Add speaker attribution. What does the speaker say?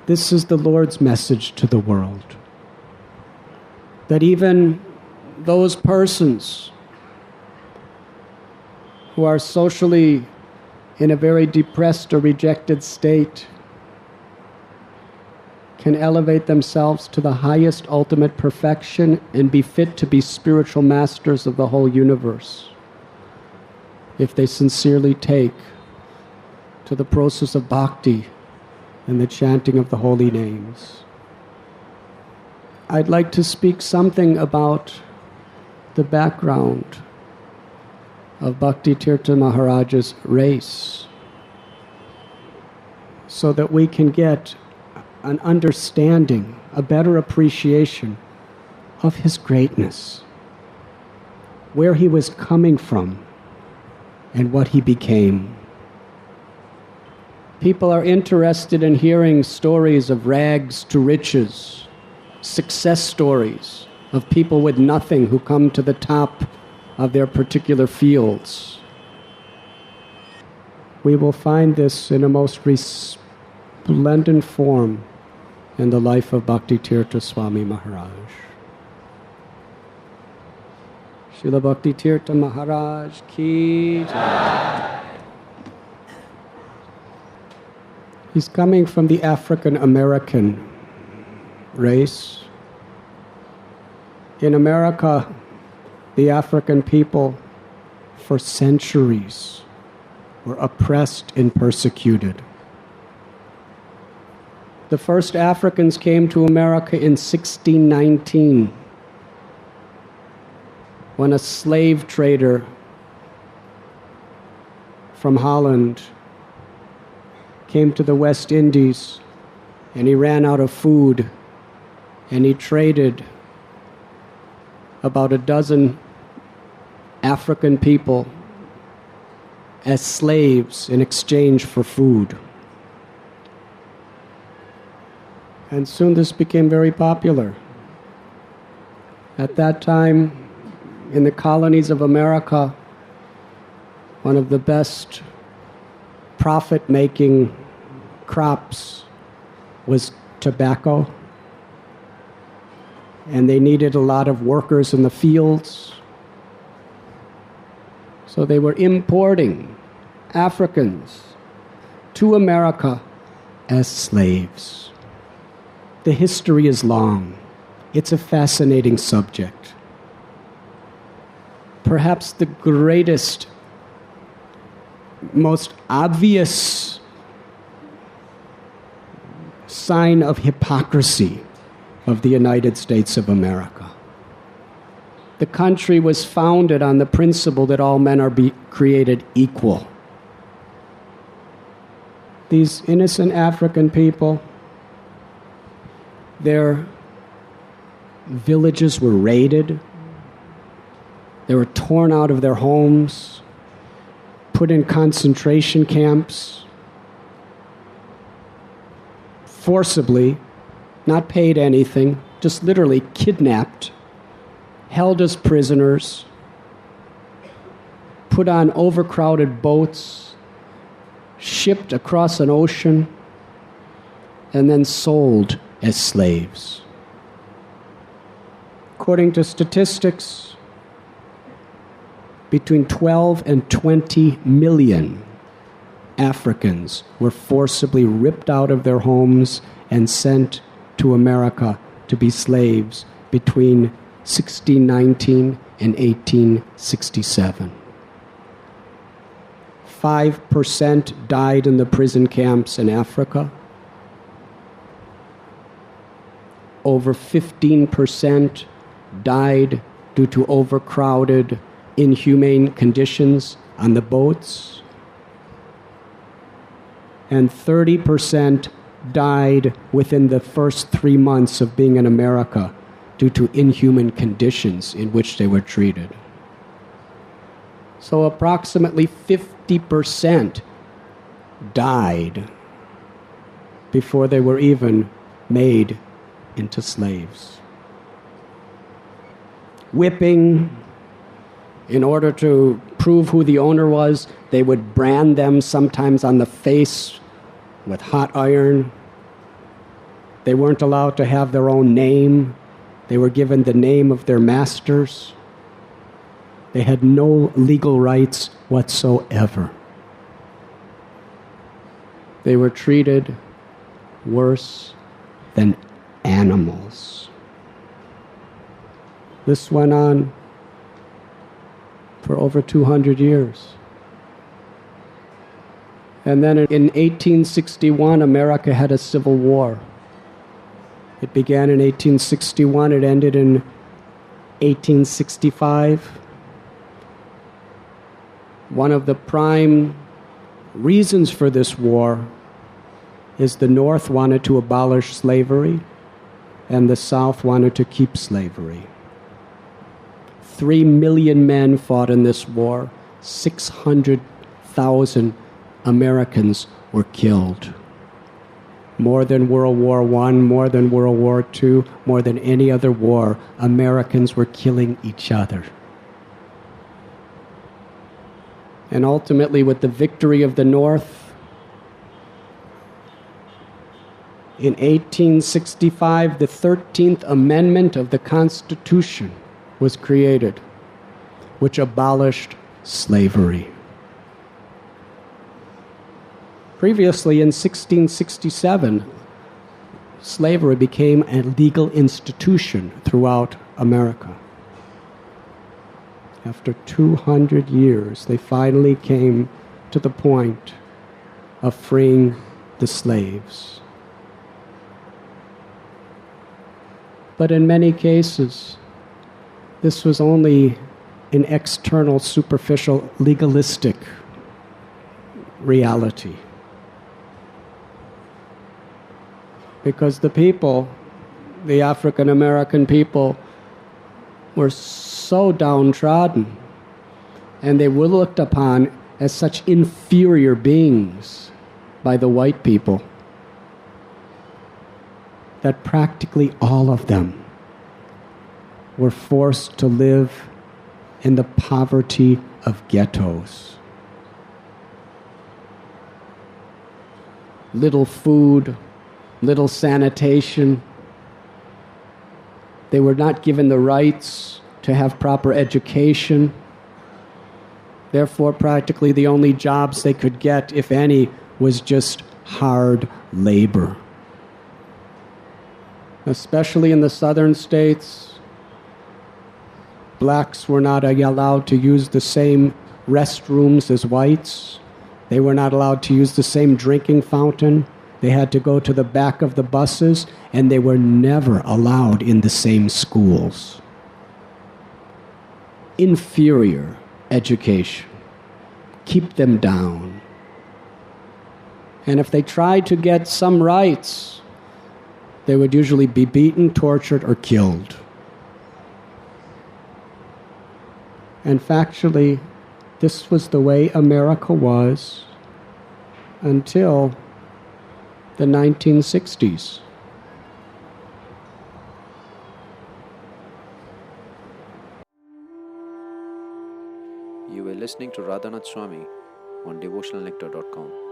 Speaker 1: This is the Lord's message to the world. That even those persons who are socially in a very depressed or rejected state can elevate themselves to the highest ultimate perfection and be fit to be spiritual masters of the whole universe if they sincerely take to the process of bhakti and the chanting of the holy names. I'd like to speak something about the background of Bhakti Tirtha Maharaja's race so that we can get an understanding, a better appreciation of his greatness, where he was coming from, and what he became. People are interested in hearing stories of rags to riches, success stories of people with nothing who come to the top of their particular fields. We will find this in a most resplendent form in the life of Bhakti Tirtha Swami Maharaj. Srila Bhakti Tirtha Maharaj ki jai. He's coming from the African American race. In America, the African people for centuries were oppressed and persecuted. The first Africans came to America in 1619 when a slave trader from Holland came to the West Indies and he ran out of food and he traded about a dozen African people as slaves in exchange for food. And soon this became very popular. At that time, in the colonies of America, one of the best profit-making crops was tobacco. And they needed a lot of workers in the fields. So they were importing Africans to America as slaves. The history is long. It's a fascinating subject. Perhaps the greatest, most obvious sign of hypocrisy of the United States of America. The country was founded on the principle that all men are created equal. These innocent African people, their villages were raided. They were torn out of their homes, put in concentration camps, forcibly, not paid anything, just literally kidnapped, held as prisoners, put on overcrowded boats, shipped across an ocean, and then sold as slaves. According to statistics, between 12 and 20 million Africans were forcibly ripped out of their homes and sent to America to be slaves between 1619 and 1867. 5% died in the prison camps in Africa. Over 15% died due to overcrowded, inhumane conditions on the boats. And 30% died within the first 3 months of being in America due to inhuman conditions in which they were treated. So approximately 50% died before they were even made into slaves. Whipping, in order to prove who the owner was, they would brand them sometimes on the face with hot iron. They weren't allowed to have their own name. They were given the name of their masters. They had no legal rights whatsoever. They were treated worse than animals. This went on for over 200 years. And then in 1861, America had a civil war. It began in 1861, it ended in 1865. One of the prime reasons for this war is the North wanted to abolish slavery and the South wanted to keep slavery. 3 million men fought in this war. 600,000 Americans were killed. More than World War I, more than World War II, more than any other war, Americans were killing each other. And ultimately, with the victory of the North, in 1865, the 13th Amendment of the Constitution was created, which abolished slavery. Previously, in 1667, slavery became a legal institution throughout America. After 200 years, they finally came to the point of freeing the slaves. But in many cases, this was only an external, superficial, legalistic reality. Because the people, the African American people, were so downtrodden, and they were looked upon as such inferior beings by the white people, that practically all of them were forced to live in the poverty of ghettos. Little food, little sanitation. They were not given the rights to have proper education. Therefore, practically the only jobs they could get, if any, was just hard labor. Especially in the southern states, blacks were not allowed to use the same restrooms as whites. They were not allowed to use the same drinking fountain. They had to go to the back of the buses, and they were never allowed in the same schools. Inferior education. Keep them down. And if they tried to get some rights, they would usually be beaten, tortured, or killed. And factually, this was the way America was until the 1960s.
Speaker 2: You were listening to Radhanath Swami on devotionalnectar.com.